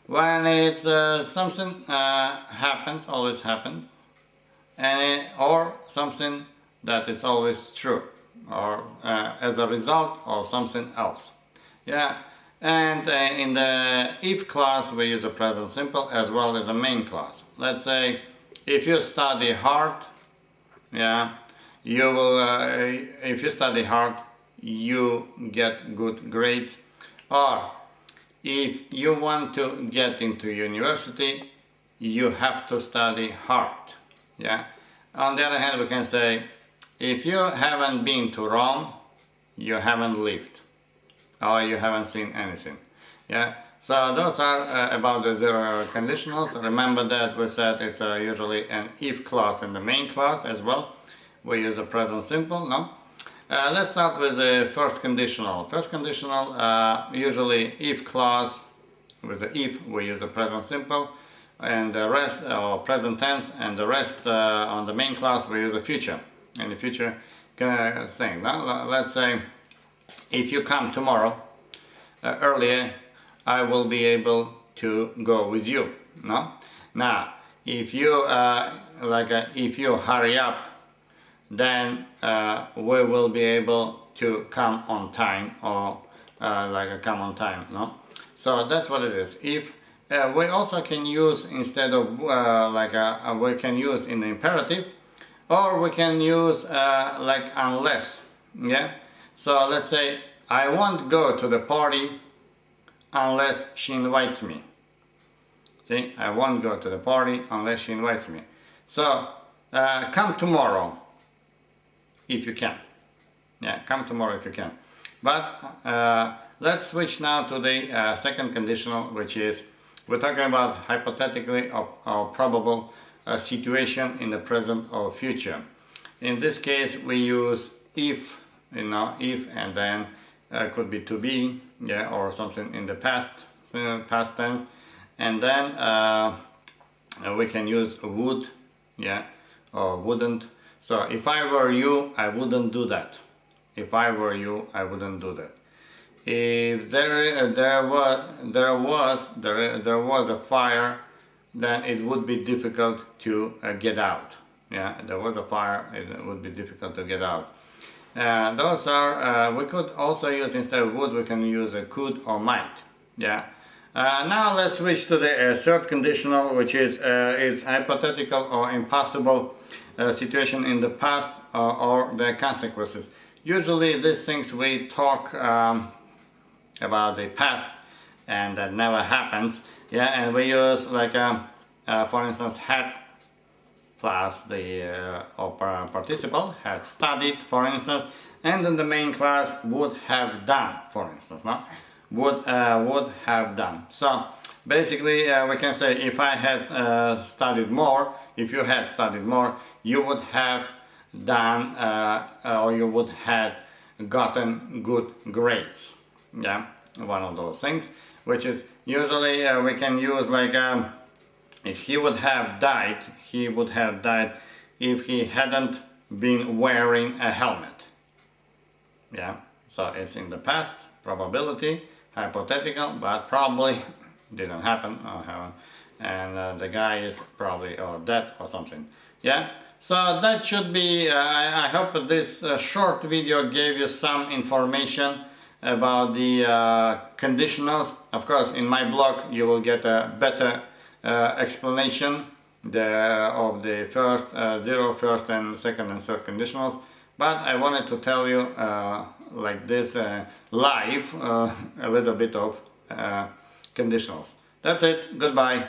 when it's something happens, always happens, or something that is always true, or as a result of something else. Yeah, and in the if clause we use a present simple as well as a main clause. Let's say if you study hard, yeah, you will. If you study hard, you get good grades. Or if you want to get into university, you have to study hard. Yeah. On the other hand, we can say if you haven't been to Rome, you haven't lived, or you haven't seen anything. Yeah. So those are about the zero conditionals. Remember that we said it's usually an if clause in the main clause as well. We use a present simple, no? Let's start with the first conditional. First conditional, usually if clause. With the if we use a present simple, and the rest, or present tense, and the rest on the main clause we use a future. And the future thing. Now, let's say if you come tomorrow earlier, I will be able to go with you. No. Now, if you if you hurry up, then we will be able to come on time, or come on time. No. So that's what it is. If we also can use, instead of we can use in the imperative, or we can use like unless. Yeah. So let's say I won't go to the party unless she invites me. See, I won't go to the party unless she invites me. So come tomorrow if you can. Yeah, come tomorrow if you can. But let's switch now to the second conditional, which is we're talking about hypothetically or probable situation in the present or future. In this case, we use if, if, and then could be to be, yeah, or something in the past tense, and then we can use would, yeah, or wouldn't. So if I were you, I wouldn't do that. If I were you, I wouldn't do that. If there was a fire, then it would be difficult to get out. Yeah, there was a fire, it would be difficult to get out. Those are, we could also use, instead of would, we can use a could or might. Yeah. Now let's switch to the third conditional, which is it's hypothetical or impossible situation in the past or the consequences. Usually these things we talk about the past, and that never happens. Yeah, and we use for instance had plus the participle, had studied, for instance, and then the main class would have done, for instance, no? Would have done. So basically we can say if I had studied more, if you had studied more, you would have done or you would have gotten good grades. Yeah, one of those things, which is usually we can use if he would have died if he hadn't been wearing a helmet. Yeah, so it's in the past, probability, hypothetical, but probably didn't happen, and the guy is probably dead or something. Yeah, so that should be, I hope this short video gave you some information about the conditionals. Of course, in my blog you will get a better explanation of the first and second and third conditionals, but I wanted to tell you like this live a little bit of conditionals. That's it. Goodbye.